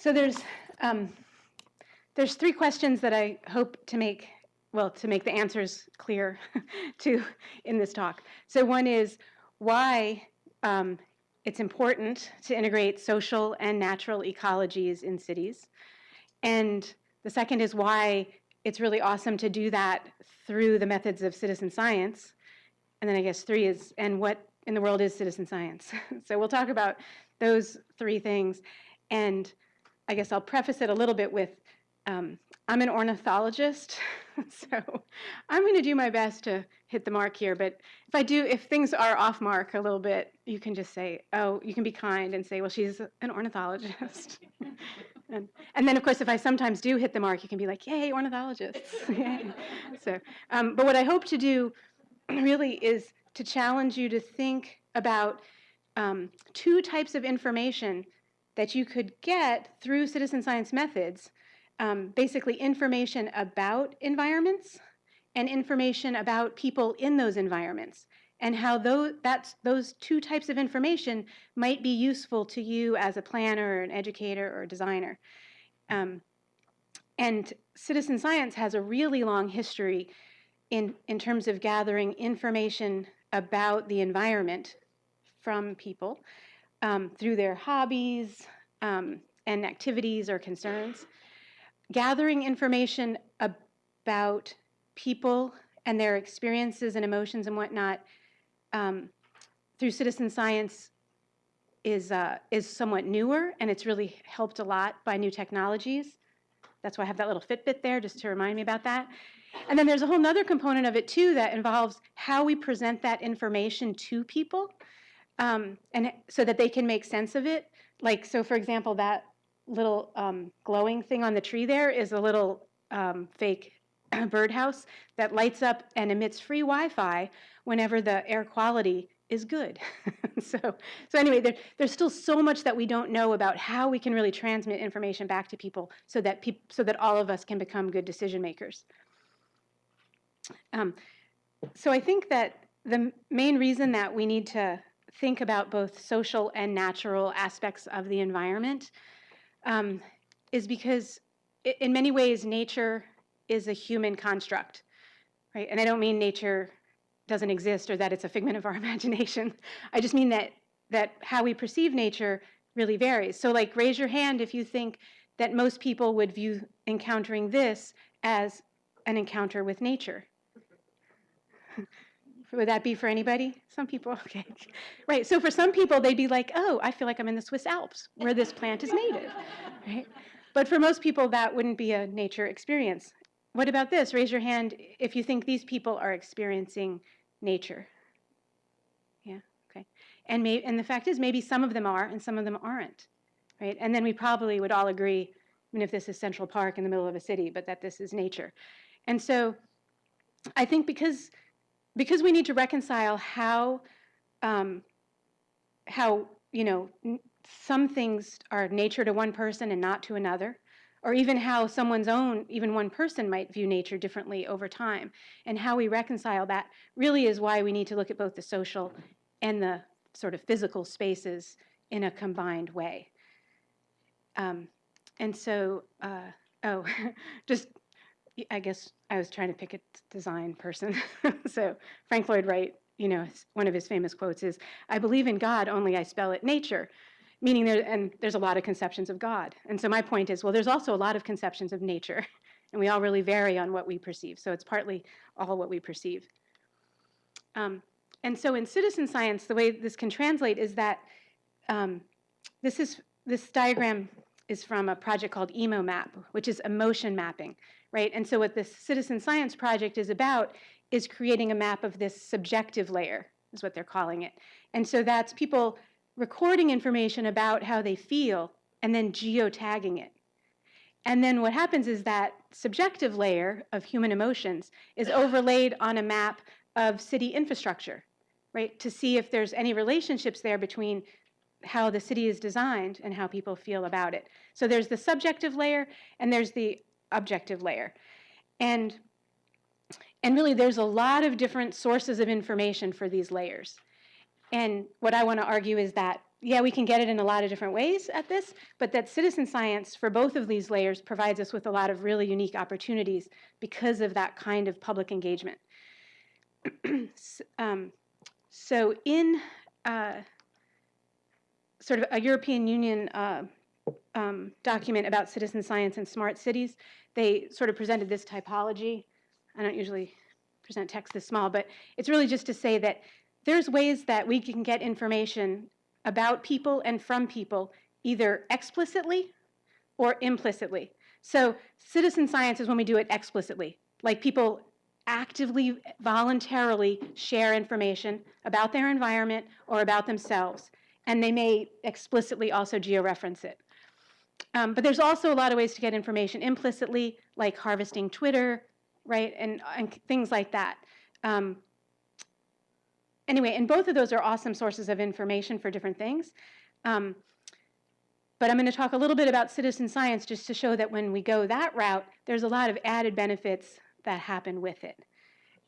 So there's three questions that I hope to make, well, to make the answers clear to in this talk. So one is why it's important to integrate social and natural ecologies in cities. And the second is why it's really awesome to do that through the methods of citizen science. And then I guess three is, and what in the world is citizen science? So we'll talk about those three things. And I guess I'll preface it a little bit with, I'm an ornithologist, so I'm going to do my best to hit the mark here. But if things are off mark a little bit, you can just say, oh, you can be kind and say, well, she's an ornithologist. and then, of course, if I sometimes do hit the mark, you can be like, yay, ornithologists. So, but what I hope to do really is to challenge you to think about two types of information that you could get through citizen science methods, basically information about environments and information about people in those environments, and how those two types of information might be useful to you as a planner or an educator or a designer. And citizen science has a really long history in terms of gathering information about the environment from people through their hobbies and activities or concerns. Gathering information about people and their experiences and emotions and whatnot through citizen science is somewhat newer, and it's really helped a lot by new technologies. That's why I have that little Fitbit there, just to remind me about that. And then there's a whole other component of it, too, that involves how we present that information to people, and so that they can make sense of it. Like, so for example, that little glowing thing on the tree there is a little fake birdhouse that lights up and emits free Wi-Fi whenever the air quality is good. So anyway, there's still so much that we don't know about how we can really transmit information back to people so that all of us can become good decision makers. So I think that the main reason that we need to think about both social and natural aspects of the environment is because in many ways nature is a human construct, right? And I don't mean nature doesn't exist or that it's a figment of our imagination. I just mean that how we perceive nature really varies. So like raise your hand if you think that most people would view encountering this as an encounter with nature. Would that be for anybody? Some people, okay. Right, so for some people, they'd be like, oh, I feel like I'm in the Swiss Alps, where this plant is native, right? But for most people, that wouldn't be a nature experience. What about this? Raise your hand if you think these people are experiencing nature. Yeah, okay. And the fact is, maybe some of them are, and some of them aren't, right? And then we probably would all agree, I mean, if this is Central Park in the middle of a city, but that this is nature. And so I think because we need to reconcile how you know, some things are nature to one person and not to another, or even how even one person might view nature differently over time, and how we reconcile that really is why we need to look at both the social and the sort of physical spaces in a combined way. And so, just I guess I was trying to pick a design person. So Frank Lloyd Wright, you know, one of his famous quotes is, I believe in God, only I spell it nature, meaning there's a lot of conceptions of God. And so my point is, well, there's also a lot of conceptions of nature, and we all really vary on what we perceive. So it's partly all what we perceive. And so in citizen science, the way this can translate is that this diagram is from a project called EmoMap, which is emotion mapping, right? And so what this citizen science project is about is creating a map of this subjective layer, is what they're calling it. And so that's people recording information about how they feel and then geotagging it. And then what happens is that subjective layer of human emotions is overlaid on a map of city infrastructure, right? To see if there's any relationships there between how the city is designed and how people feel about it. So there's the subjective layer and there's the objective layer. And really there's a lot of different sources of information for these layers. And what I want to argue is that yeah, we can get it in a lot of different ways at this, but that citizen science for both of these layers provides us with a lot of really unique opportunities because of that kind of public engagement. So in sort of a European Union document about citizen science and smart cities, they sort of presented this typology. I don't usually present text this small, but it's really just to say that there's ways that we can get information about people and from people either explicitly or implicitly. So citizen science is when we do it explicitly, like people actively, voluntarily share information about their environment or about themselves, and they may explicitly also georeference it. But there's also a lot of ways to get information implicitly, like harvesting Twitter, right, and things like that. Anyway, and both of those are awesome sources of information for different things. But I'm going to talk a little bit about citizen science just to show that when we go that route, there's a lot of added benefits that happen with it.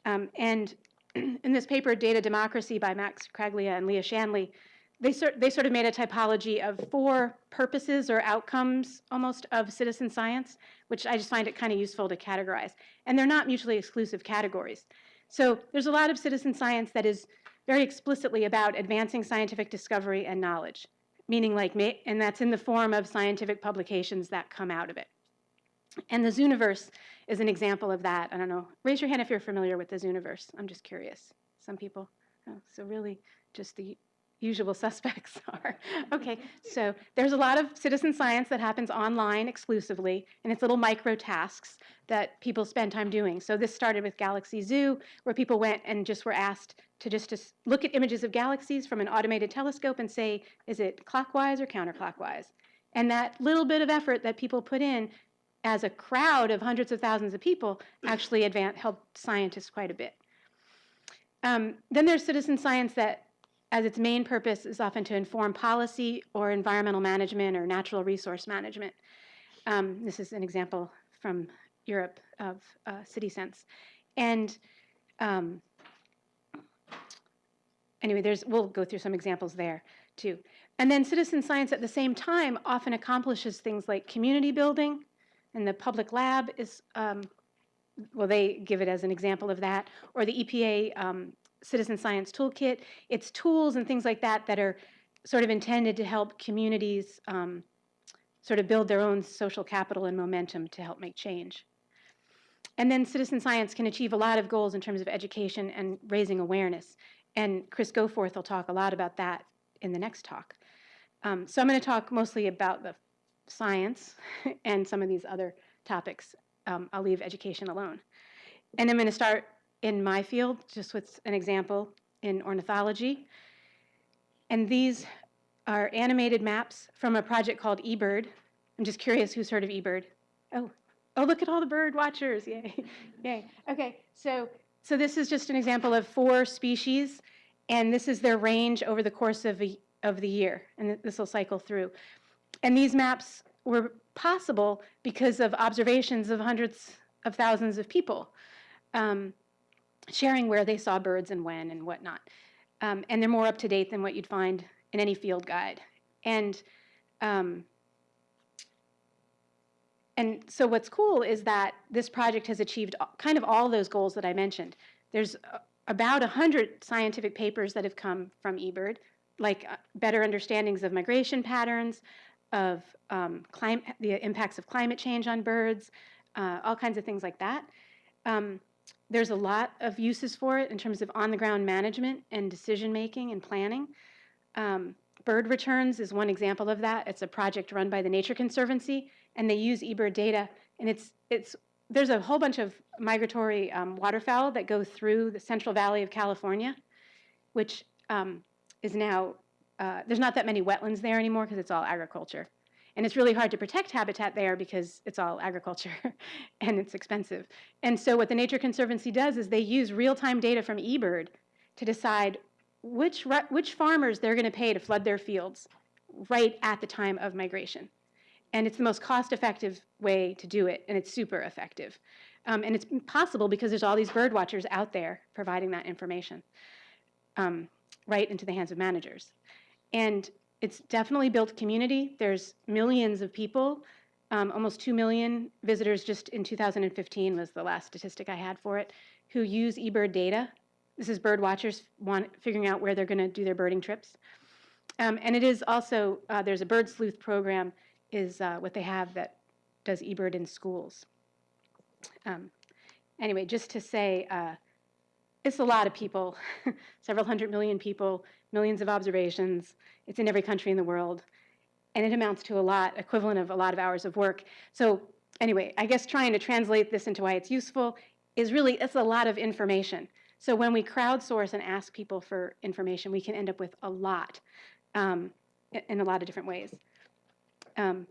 And in this paper, Data Democracy by Max Kraglia and Leah Shanley, they sort of made a typology of 4 purposes or outcomes almost of citizen science, which I just find it kind of useful to categorize. And they're not mutually exclusive categories. So there's a lot of citizen science that is very explicitly about advancing scientific discovery and knowledge, meaning like, and that's in the form of scientific publications that come out of it. And the Zooniverse is an example of that. I don't know. Raise your hand if you're familiar with the Zooniverse. I'm just curious. Some people. Oh, so really just the usual suspects are. Okay, so there's a lot of citizen science that happens online exclusively, and it's little micro tasks that people spend time doing. So this started with Galaxy Zoo, where people went and just were asked to just look at images of galaxies from an automated telescope and say, is it clockwise or counterclockwise? And that little bit of effort that people put in as a crowd of hundreds of thousands of people actually helped scientists quite a bit. Then there's citizen science that, as its main purpose, is often to inform policy or environmental management or natural resource management. This is an example from Europe of CitySense. And anyway, we'll go through some examples there too. And then citizen science at the same time often accomplishes things like community building, and the public lab is, well, they give it as an example of that, or the EPA Citizen Science Toolkit. It's tools and things like that that are sort of intended to help communities sort of build their own social capital and momentum to help make change. And then citizen science can achieve a lot of goals in terms of education and raising awareness. And Chris Goforth will talk a lot about that in the next talk. So I'm going to talk mostly about the science and some of these other topics. I'll leave education alone. And I'm going to start in my field, just with an example in ornithology. And these are animated maps from a project called eBird. I'm just curious who's heard of eBird. Oh, look at all the bird watchers, yay, yay. Okay, so this is just an example of 4 species, and this is their range over the course of the year, and this will cycle through. And these maps were possible because of observations of hundreds of thousands of people sharing where they saw birds and when and whatnot. And they're more up to date than what you'd find in any field guide. And so what's cool is that this project has achieved kind of all those goals that I mentioned. There's about 100 scientific papers that have come from eBird, like better understandings of migration patterns, of the impacts of climate change on birds, all kinds of things like that. There's a lot of uses for it in terms of on-the-ground management and decision-making and planning. Bird Returns is one example of that. It's a project run by the Nature Conservancy, and they use eBird data. And there's a whole bunch of migratory waterfowl that go through the Central Valley of California, which is now, there's not that many wetlands there anymore because it's all agriculture. And it's really hard to protect habitat there because it's all agriculture and it's expensive. And so what the Nature Conservancy does is they use real-time data from eBird to decide which farmers they're going to pay to flood their fields right at the time of migration. And it's the most cost-effective way to do it, and it's super effective. And it's possible because there's all these bird watchers out there providing that information right into the hands of managers. And It's definitely built community. There's millions of people, almost 2 million visitors just in 2015 was the last statistic I had for it, who use eBird data. This is bird watchers figuring out where they're going to do their birding trips. And it is also, there's a bird sleuth program is what they have that does eBird in schools. Anyway, just to say, it's a lot of people, several hundred million people, millions of observations. It's in every country in the world. And it amounts to a lot, equivalent of a lot of hours of work. So anyway, I guess trying to translate this into why it's useful is really, it's a lot of information. So when we crowdsource and ask people for information, we can end up with a lot in a lot of different ways. And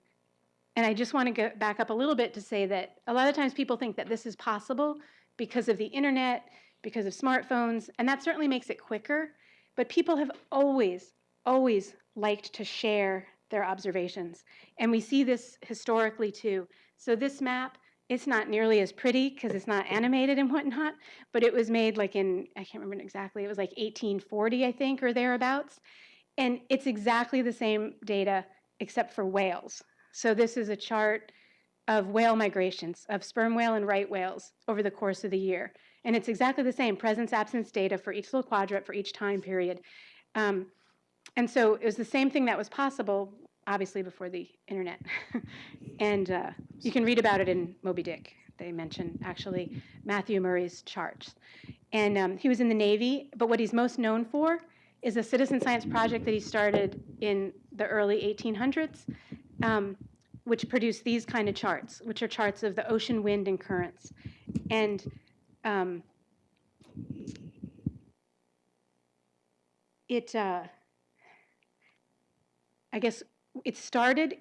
I just want to go back up a little bit to say that a lot of times people think that this is possible because of the internet, because of smartphones, and that certainly makes it quicker. But people have always, always liked to share their observations. And we see this historically too. So this map, it's not nearly as pretty because it's not animated and whatnot, but it was made like in, I can't remember exactly, it was like 1840, I think, or thereabouts. And it's exactly the same data except for whales. So this is a chart of whale migrations, of sperm whale and right whales over the course of the year. And it's exactly the same, presence-absence data for each little quadrant for each time period. And so it was the same thing that was possible, obviously, before the internet. And you can read about it in Moby Dick. They mention, actually, Matthew Murray's charts. And he was in the Navy, but what he's most known for is a citizen science project that he started in the early 1800s, which produced these kind of charts, which are charts of the ocean wind and currents. And I guess it started,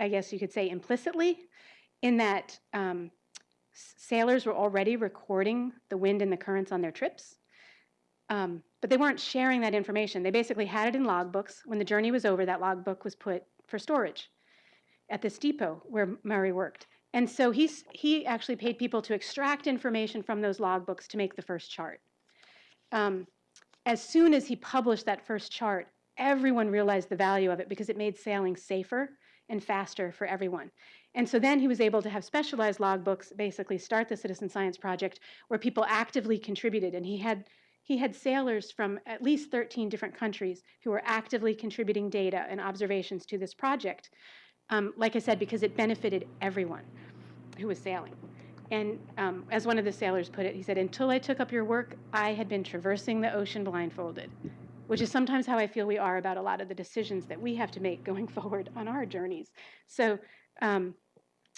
I guess you could say implicitly, in that sailors were already recording the wind and the currents on their trips, but they weren't sharing that information. They basically had it in logbooks. When the journey was over, that logbook was put for storage at this depot where Murray worked. And so he actually paid people to extract information from those logbooks to make the first chart. As soon as he published that first chart, everyone realized the value of it because it made sailing safer and faster for everyone. And so then he was able to have specialized logbooks, basically start the Citizen Science Project, where people actively contributed. And he had sailors from at least 13 different countries who were actively contributing data and observations to this project. Like I said, because it benefited everyone who was sailing. And as one of the sailors put it, he said, "Until I took up your work, I had been traversing the ocean blindfolded," which is sometimes how I feel we are about a lot of the decisions that we have to make going forward on our journeys. So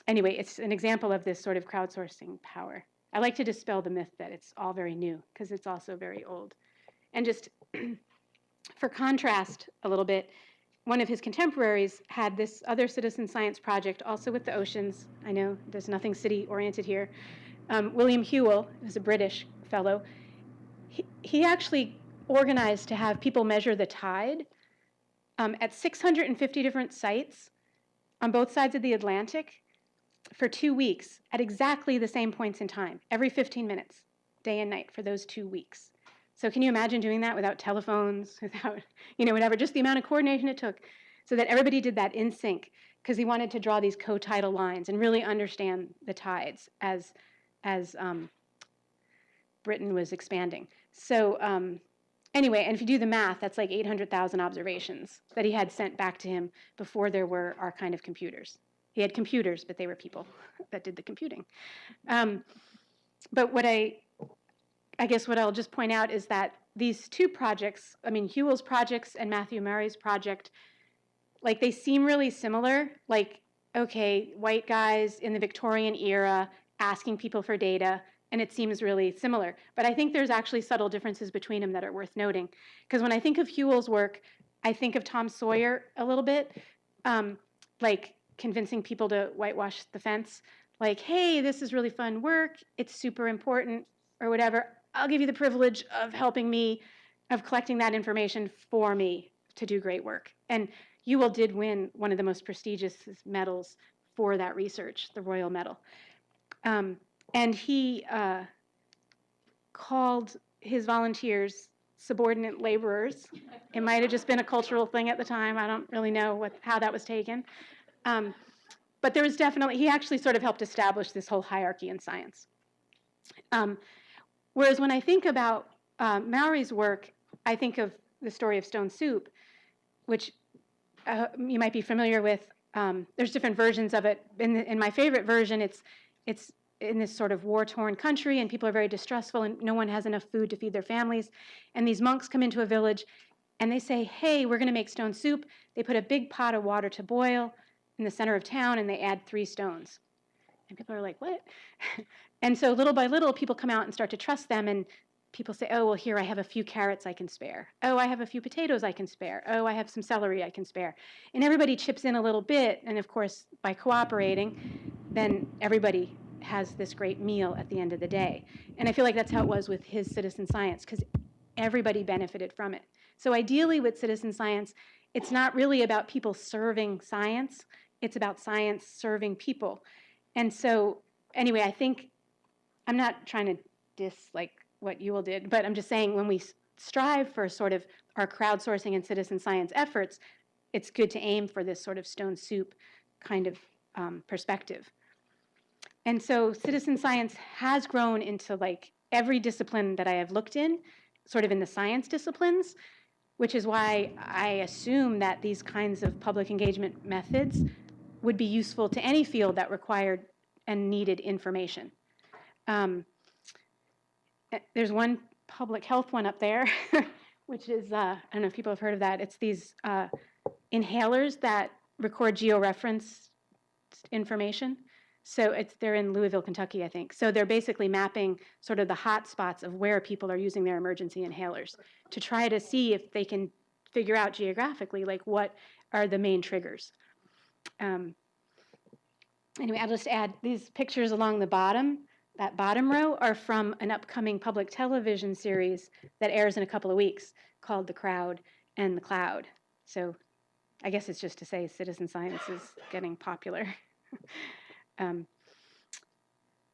anyway, it's an example of this sort of crowdsourcing power. I like to dispel the myth that it's all very new, because it's also very old. And just for contrast a little bit, one of his contemporaries had this other citizen science project, also with the oceans. I know there's nothing city-oriented here. William Whewell, who's a British fellow, he actually organized to have people measure the tide at 650 different sites on both sides of the Atlantic for 2 weeks at exactly the same points in time, every 15 minutes, day and night for those 2 weeks. So can you imagine doing that without telephones, without, whatever, just the amount of coordination it took so that everybody did that in sync, because he wanted to draw these co-tidal lines and really understand the tides as Britain was expanding. So anyway, and if you do the math, that's like 800,000 observations that he had sent back to him before there were our kind of computers. He had computers, but they were people that did the computing. But what I guess what I'll just point out is that these two projects, Whewell's projects and Matthew Murray's project, like they seem really similar. Like, okay, white guys in the Victorian era asking people for data, and it seems really similar. But I think there's actually subtle differences between them that are worth noting. Because when I think of Whewell's work, I think of Tom Sawyer a little bit, like convincing people to whitewash the fence. Like, hey, this is really fun work, it's super important, or whatever. I'll give you the privilege of helping me, of collecting that information for me to do great work. And Whewell did win one of the most prestigious medals for that research, the Royal Medal. And he called his volunteers subordinate laborers. It might have just been a cultural thing at the time. I don't really know how that was taken. But there was definitely, he actually sort of helped establish this whole hierarchy in science. Whereas when I think about Mowry's work, I think of the story of Stone Soup, which you might be familiar with. There's different versions of it. In my favorite version, it's in this sort of war-torn country, and people are very distressful, and no one has enough food to feed their families. And these monks come into a village, and they say, hey, we're going to make stone soup. They put a big pot of water to boil in the center of town, and they add 3 stones. And people are like, what? And so little by little, people come out and start to trust them, and people say, oh, well, here, I have a few carrots I can spare. Oh, I have a few potatoes I can spare. Oh, I have some celery I can spare. And everybody chips in a little bit, and of course, by cooperating, then everybody has this great meal at the end of the day. And I feel like that's how it was with his citizen science, because everybody benefited from it. So ideally with citizen science, it's not really about people serving science, it's about science serving people. And so anyway, I think, I'm not trying to diss like what you all did, but I'm just saying when we strive for sort of our crowdsourcing and citizen science efforts, it's good to aim for this sort of stone soup kind of perspective. And so citizen science has grown into like every discipline that I have looked in, sort of in the science disciplines, which is why I assume that these kinds of public engagement methods would be useful to any field that required and needed information. There's one public health one up there, which is, I don't know if people have heard of that. It's these inhalers that record georeference information. So they're in Louisville, Kentucky, I think. So they're basically mapping sort of the hot spots of where people are using their emergency inhalers to try to see if they can figure out geographically, like what are the main triggers. Anyway, I'll just add these pictures along the bottom. That bottom row are from an upcoming public television series that airs in a couple of weeks called The Crowd and the Cloud. So I guess it's just to say citizen science is getting popular. All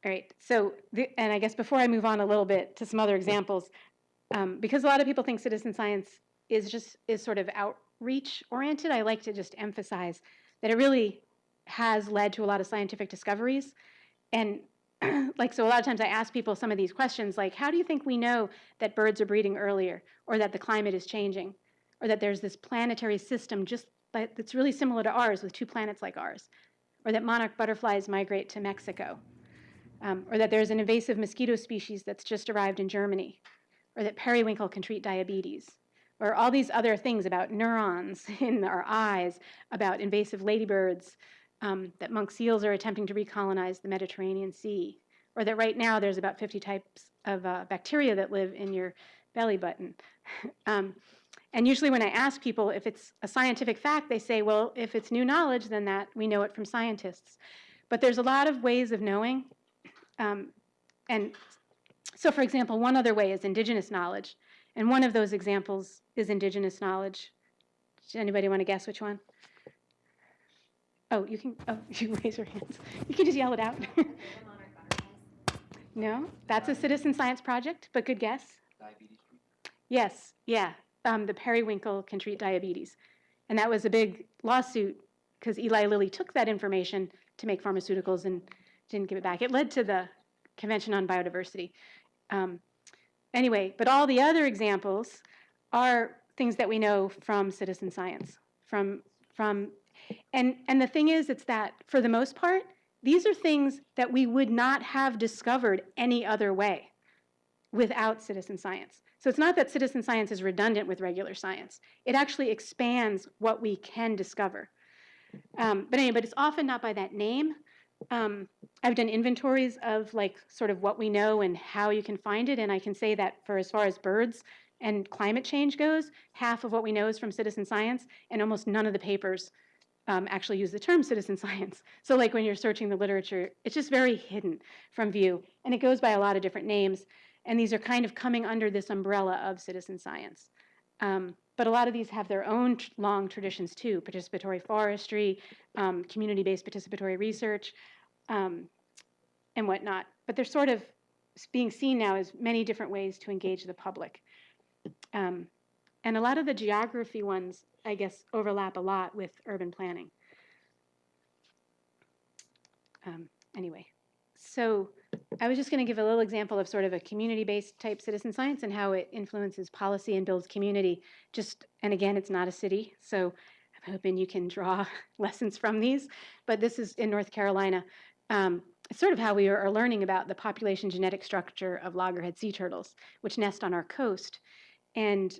right, so, and I guess before I move on a little bit to some other examples, because a lot of people think citizen science is sort of outreach oriented, I like to just emphasize that it really has led to a lot of scientific discoveries. And like, so a lot of times I ask people some of these questions, like, how do you think we know that birds are breeding earlier, or that the climate is changing, or that there's this planetary system just that's really similar to ours with 2 planets like ours, or that monarch butterflies migrate to Mexico, or that there's an invasive mosquito species that's just arrived in Germany, or that periwinkle can treat diabetes, or all these other things about neurons in our eyes, about invasive ladybirds, that monk seals are attempting to recolonize the Mediterranean Sea, or that right now there's about 50 types of bacteria that live in your belly button. And usually when I ask people if it's a scientific fact, they say, well, if it's new knowledge, then that we know it from scientists. But there's a lot of ways of knowing. And so, for example, one other way is indigenous knowledge. And one of those examples is indigenous knowledge. Does anybody want to guess which one? Oh, you can raise your hands. You can just yell it out. No, that's a citizen science project, but good guess. Diabetes. Yes, yeah. The periwinkle can treat diabetes. And that was a big lawsuit because Eli Lilly took that information to make pharmaceuticals and didn't give it back. It led to the Convention on Biodiversity. Anyway, but all the other examples are things that we know from citizen science. And the thing is, it's that for the most part, these are things that we would not have discovered any other way without citizen science. So it's not that citizen science is redundant with regular science. It actually expands what we can discover. But it's often not by that name. I've done inventories of like sort of what we know and how you can find it, and I can say that for as far as birds and climate change goes, half of what we know is from citizen science, and almost none of the papers actually use the term citizen science. So like when you're searching the literature, it's just very hidden from view, and it goes by a lot of different names, and these are kind of coming under this umbrella of citizen science. But a lot of these have their own long traditions too, participatory forestry, community-based participatory research, and whatnot. But they're sort of being seen now as many different ways to engage the public. And a lot of the geography ones, I guess, overlap a lot with urban planning. Anyway, so I was just going to give a little example of sort of a community-based type citizen science and how it influences policy and builds community. And again, it's not a city, so I'm hoping you can draw lessons from these. But this is in North Carolina. It's sort of how we are learning about the population genetic structure of loggerhead sea turtles, which nest on our coast. And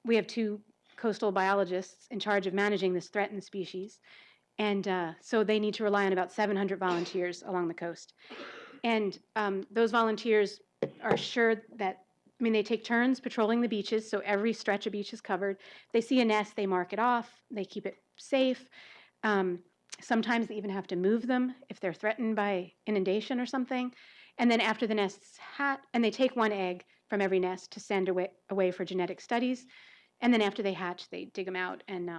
we have 2 coastal biologists in charge of managing this threatened species. And so they need to rely on about 700 volunteers along the coast. And those volunteers are sure that, I mean, they take turns patrolling the beaches, so every stretch of beach is covered. They see a nest, they mark it off, they keep it safe. Sometimes they even have to move them if they're threatened by inundation or something. And then after the nests hatch, and they take 1 egg from every nest to send away for genetic studies. And then after they hatch, they dig them out and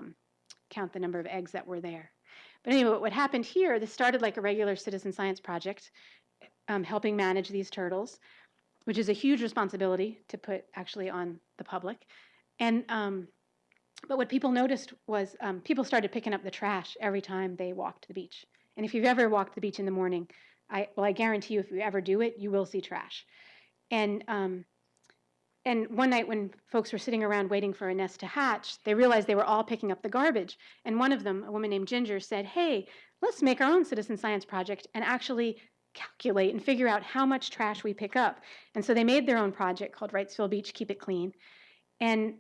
count the number of eggs that were there. But anyway, what happened here, this started like a regular citizen science project, helping manage these turtles, which is a huge responsibility to put actually on the public. And but what people noticed was people started picking up the trash every time they walked the beach. And if you've ever walked the beach in the morning, I guarantee you, if you ever do it, you will see trash. And one night when folks were sitting around waiting for a nest to hatch, they realized they were all picking up the garbage. And one of them, a woman named Ginger, said, hey, let's make our own citizen science project and actually calculate and figure out how much trash we pick up. And so they made their own project called Wrightsville Beach Keep It Clean. And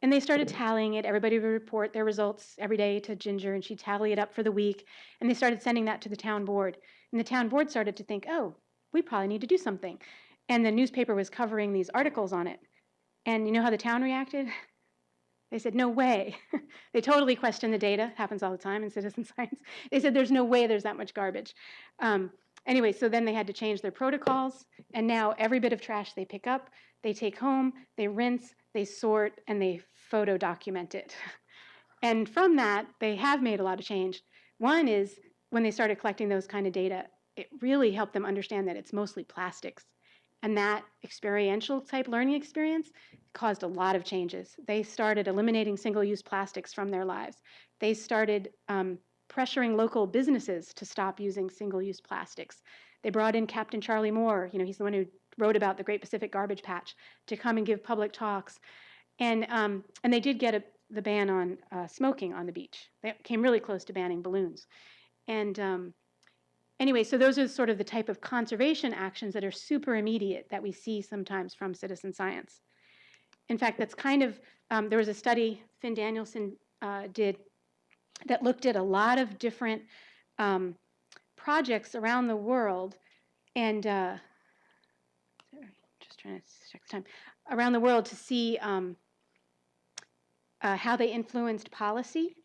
they started tallying it. Everybody would report their results every day to Ginger, and she'd tally it up for the week. And they started sending that to the town board. And the town board started to think, oh, we probably need to do something. And the newspaper was covering these articles on it. And you know how the town reacted? They said, no way. They totally questioned the data. Happens all the time in citizen science. They said, there's no way there's that much garbage. Anyway, so then they had to change their protocols. And now every bit of trash they pick up, they take home, they rinse, they sort, and they photo document it. And from that, they have made a lot of change. One is when they started collecting those kind of data, it really helped them understand that it's mostly plastics. And that experiential type learning experience caused a lot of changes. They started eliminating single-use plastics from their lives. They started pressuring local businesses to stop using single-use plastics. They brought in Captain Charlie Moore, you know, he's the one who wrote about the Great Pacific Garbage Patch, to come and give public talks. And they did get the ban on smoking on the beach. They came really close to banning balloons. And anyway, so those are sort of the type of conservation actions that are super immediate that we see sometimes from citizen science. In fact, that's kind of, there was a study Finn Danielson did that looked at a lot of different projects around the world, and sorry, just trying to check the time, around the world to see how they influenced policy.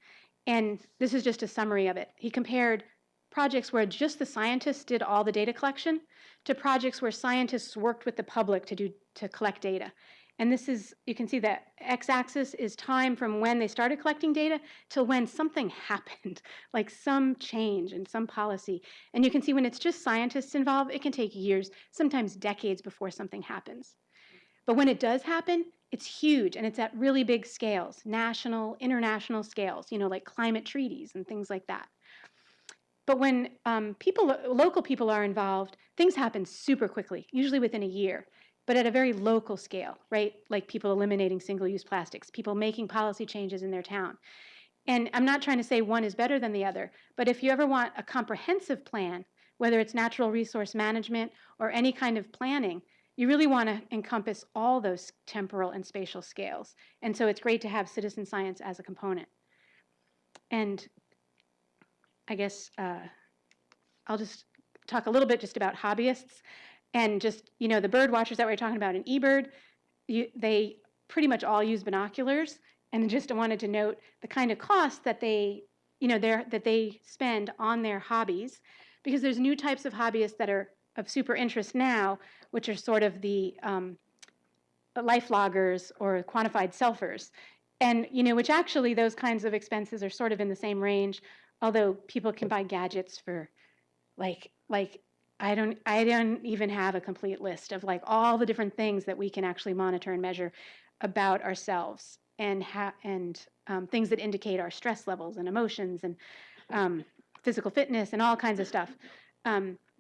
And this is just a summary of it. He compared projects where just the scientists did all the data collection to projects where scientists worked with the public to collect data. And this is, you can see that x-axis is time from when they started collecting data till when something happened, like some change in some policy. And you can see when it's just scientists involved, it can take years, sometimes decades before something happens. But when it does happen, it's huge, and it's at really big scales, national, international scales, you know, like climate treaties and things like that. But when local people are involved, things happen super quickly, usually within a year, but at a very local scale, right? Like people eliminating single-use plastics, people making policy changes in their town. And I'm not trying to say one is better than the other, but if you ever want a comprehensive plan, whether it's natural resource management or any kind of planning, you really want to encompass all those temporal and spatial scales. And so it's great to have citizen science as a component. And I guess I'll just talk a little bit just about hobbyists. And just, you know, the bird watchers that we were talking about in eBird, they pretty much all use binoculars. And just wanted to note the kind of cost that they, you know, that they spend on their hobbies, because there's new types of hobbyists that are of super interest now, which are sort of the life loggers or quantified selfers. And, you know, which actually those kinds of expenses are sort of in the same range, although people can buy gadgets for like I don't even have a complete list of like all the different things that we can actually monitor and measure about ourselves, and things that indicate our stress levels and emotions and physical fitness and all kinds of stuff,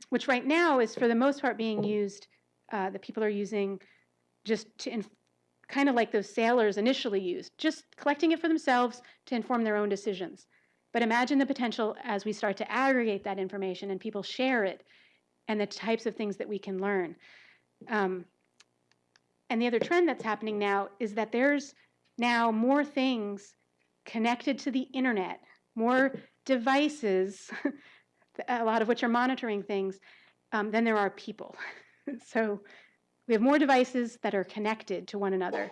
which right now is for the most part being used, that people are using just to kind of like those sailors initially used, just collecting it for themselves to inform their own decisions. But imagine the potential as we start to aggregate that information and people share it, and the types of things that we can learn. And the other trend that's happening now is that there's now more things connected to the internet, more devices, a lot of which are monitoring things, than there are people. So we have more devices that are connected to one another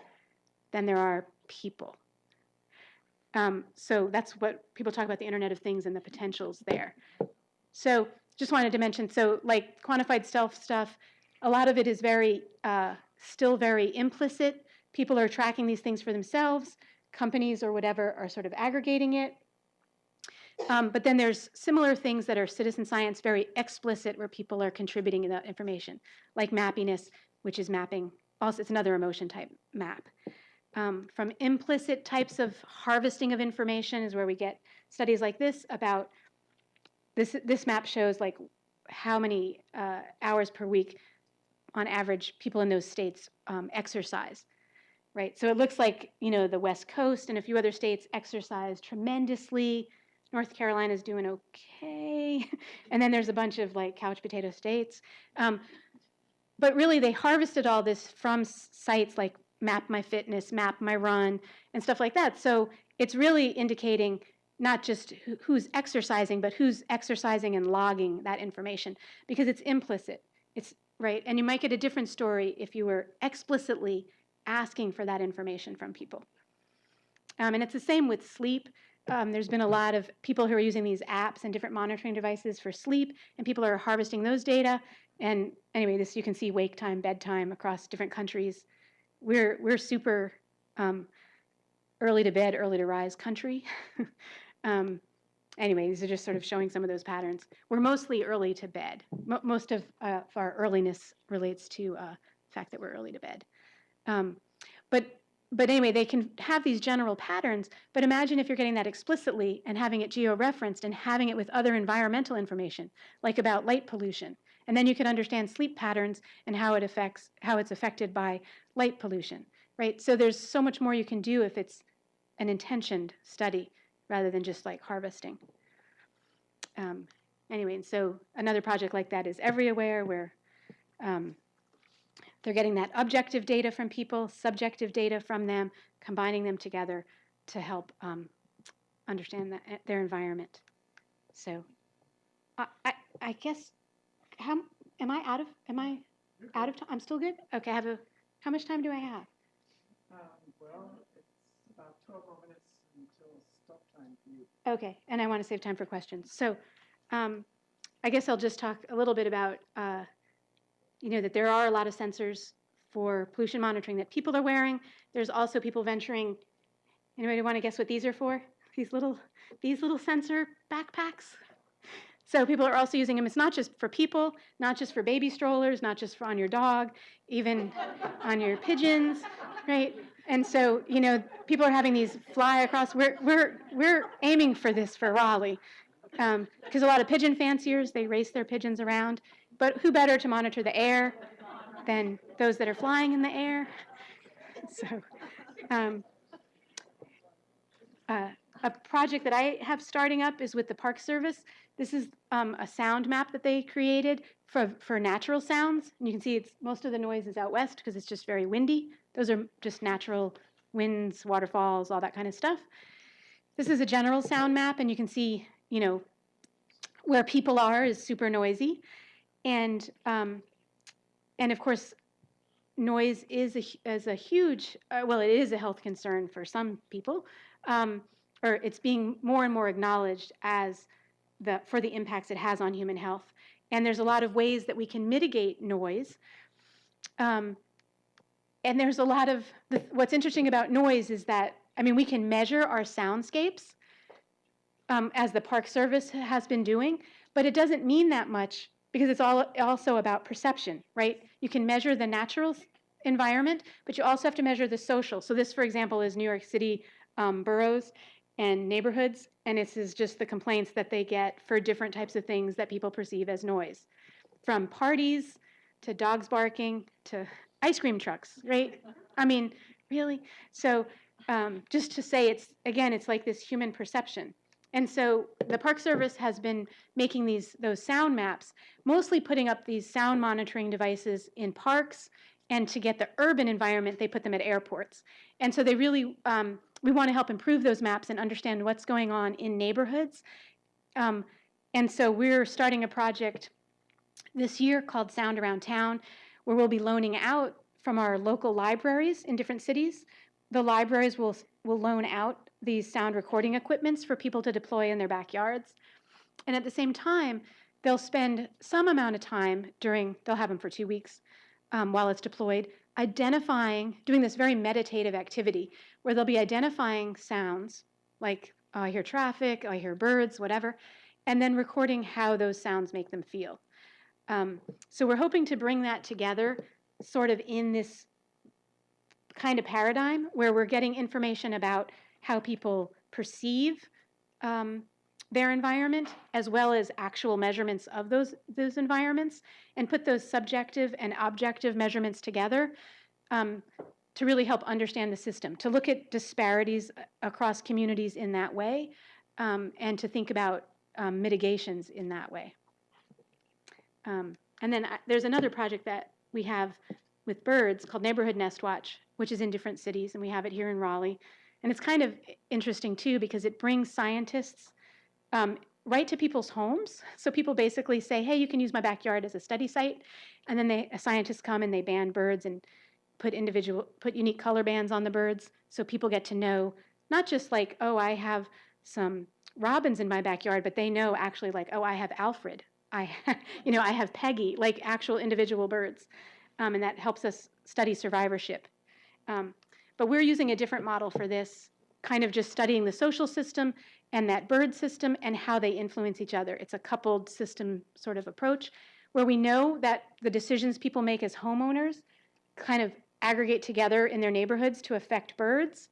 than there are people. So that's what people talk about, the Internet of Things and the potentials there. So just wanted to mention, so like quantified self stuff, a lot of it is still very implicit. People are tracking these things for themselves. Companies or whatever are sort of aggregating it. But then there's similar things that are citizen science, very explicit, where people are contributing that information, like mappiness, which is mapping. Also, it's another emotion type map. From implicit types of harvesting of information is where we get studies like this about this map shows like how many hours per week on average people in those states exercise, right? So it looks like, the West Coast and a few other states exercise tremendously. North Carolina's doing okay. And then there's a bunch of like couch potato states. But really they harvested all this from sites like Map My Fitness, Map My Run, and stuff like that. So it's really indicating not just who's exercising, but who's exercising and logging that information, because it's implicit. It's right, and you might get a different story if you were explicitly asking for that information from people. And it's the same with sleep. There's been a lot of people who are using these apps and different monitoring devices for sleep, and people are harvesting those data. And anyway, this you can see wake time, bedtime across different countries. We're super early to bed, early to rise country. Anyway, these are just sort of showing some of those patterns. We're mostly early to bed. Most of our earliness relates to the fact that we're early to bed. But anyway, they can have these general patterns, but imagine if you're getting that explicitly and having it geo-referenced and having it with other environmental information, like about light pollution. And then you can understand sleep patterns and how it's affected by light pollution, right? So there's so much more you can do if it's an intentioned study rather than just like harvesting. Anyway, and so another project like that is Everywhere, where they're getting that objective data from people, subjective data from them, combining them together to help understand their environment. So I guess, am I out of time? I'm still good? Okay, how much time do I have? Well, it's about 12 more minutes until stop time for you. Okay, and I want to save time for questions. So I guess I'll just talk a little bit about, that there are a lot of sensors for pollution monitoring that people are wearing. There's also people venturing. Anybody want to guess what these are for? These little sensor backpacks? So people are also using them. It's not just for people, not just for baby strollers, not just on your dog, even on your pigeons, right? And so, people are having these fly across. We're aiming for this for Raleigh, because a lot of pigeon fanciers, they race their pigeons around. But who better to monitor the air than those that are flying in the air? So a project that I have starting up is with the Park Service. This is a sound map that they created for natural sounds. And you can see most of the noise is out west because it's just very windy. Those are just natural winds, waterfalls, all that kind of stuff. This is a general sound map, and you can see, where people are is super noisy. And of course, noise is a huge, it is a health concern for some people, or it's being more and more acknowledged as for the impacts it has on human health. And there's a lot of ways that we can mitigate noise. And there's a lot of, what's interesting about noise is that, we can measure our soundscapes, as the Park Service has been doing, but it doesn't mean that much because it's all also about perception, right? You can measure the natural environment, but you also have to measure the social. So this, for example, is New York City boroughs and neighborhoods, and this is just the complaints that they get for different types of things that people perceive as noise, from parties to dogs barking to ice cream trucks, right? I mean, really? So just to say, it's, again, it's like this human perception. And so the Park Service has been making those sound maps, mostly putting up these sound monitoring devices in parks, and to get the urban environment, they put them at airports. And so they really, we want to help improve those maps and understand what's going on in neighborhoods. And so we're starting a project this year called Sound Around Town, where we'll be loaning out from our local libraries in different cities. The libraries will loan out these sound recording equipments for people to deploy in their backyards. And at the same time, they'll spend some amount of time they'll have them for 2 weeks while it's deployed, doing this very meditative activity where they'll be identifying sounds, like, oh, I hear traffic, oh, I hear birds, whatever, and then recording how those sounds make them feel. So we're hoping to bring that together sort of in this kind of paradigm where we're getting information about how people perceive their environment, as well as actual measurements of those environments, and put those subjective and objective measurements together to really help understand the system, to look at disparities across communities in that way, and to think about mitigations in that way. And then there's another project that we have with birds called Neighborhood Nest Watch, which is in different cities, and we have it here in Raleigh. And it's kind of interesting, too, because it brings scientists right to people's homes. So people basically say, hey, you can use my backyard as a study site. And then scientists come and they band birds and put unique color bands on the birds, so people get to know, not just like, oh, I have some robins in my backyard, but they know actually, like, oh, I have Alfred. I have Peggy, like actual individual birds. And that helps us study survivorship. But we're using a different model for this, kind of just studying the social system and that bird system and how they influence each other. It's a coupled system sort of approach where we know that the decisions people make as homeowners kind of aggregate together in their neighborhoods to affect birds.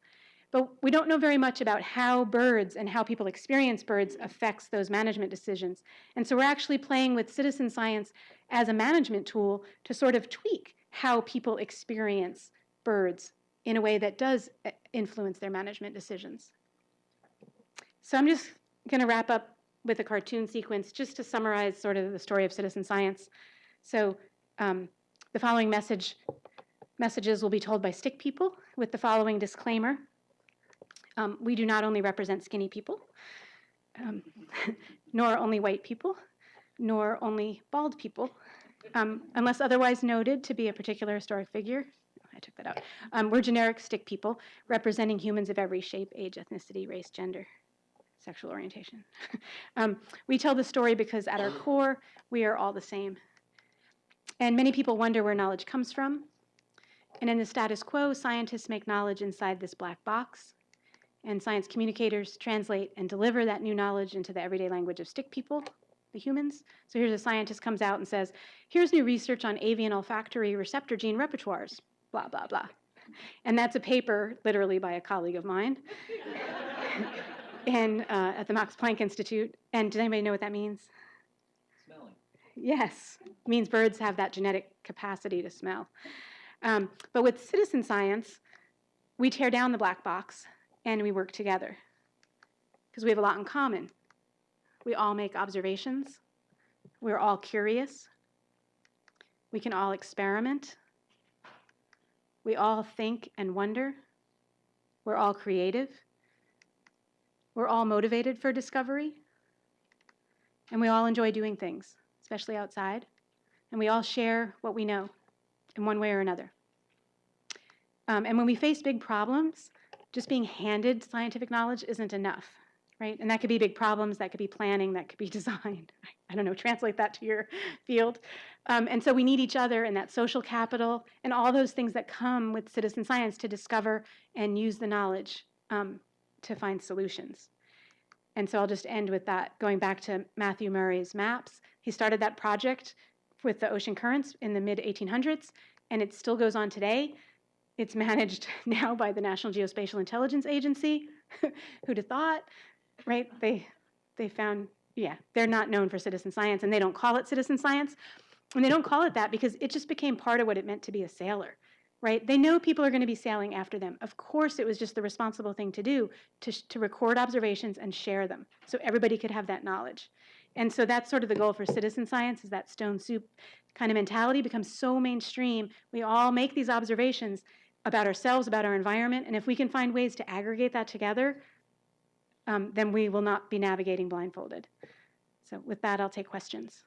But we don't know very much about how birds and how people experience birds affects those management decisions. And so we're actually playing with citizen science as a management tool to sort of tweak how people experience birds in a way that does influence their management decisions. So I'm just going to wrap up with a cartoon sequence just to summarize sort of the story of citizen science. So the following messages will be told by stick people with the following disclaimer. We do not only represent skinny people, nor only white people, nor only bald people, unless otherwise noted to be a particular historic figure. I took that out. We're generic stick people representing humans of every shape, age, ethnicity, race, gender, sexual orientation. We tell the story because at our core, we are all the same. And many people wonder where knowledge comes from. And in the status quo, scientists make knowledge inside this black box. And science communicators translate and deliver that new knowledge into the everyday language of stick people, the humans. So here's a scientist comes out and says, here's new research on avian olfactory receptor gene repertoires, blah, blah, blah. And that's a paper, literally by a colleague of mine, and at the Max Planck Institute. And does anybody know what that means? Smelling. Yes, it means birds have that genetic capacity to smell. But with citizen science, we tear down the black box and we work together because we have a lot in common. We all make observations. We're all curious. We can all experiment. We all think and wonder. We're all creative. We're all motivated for discovery. And we all enjoy doing things, especially outside. And we all share what we know in one way or another. And when we face big problems, just being handed scientific knowledge isn't enough, right? And that could be big problems, that could be planning, that could be design. I don't know, translate that to your field. And so we need each other and that social capital and all those things that come with citizen science to discover and use the knowledge to find solutions. And so I'll just end with that, going back to Matthew Murray's maps. He started that project with the ocean currents in the mid-1800s, and it still goes on today. It's managed now by the National Geospatial Intelligence Agency. Who'd have thought, right? They found, yeah, they're not known for citizen science, and they don't call it citizen science. And they don't call it that because it just became part of what it meant to be a sailor, right? They know people are going to be sailing after them. Of course, it was just the responsible thing to do to record observations and share them so everybody could have that knowledge. And so that's sort of the goal for citizen science, is that stone soup kind of mentality becomes so mainstream. We all make these observations about ourselves, about our environment, and if we can find ways to aggregate that together, then we will not be navigating blindfolded. So with that, I'll take questions.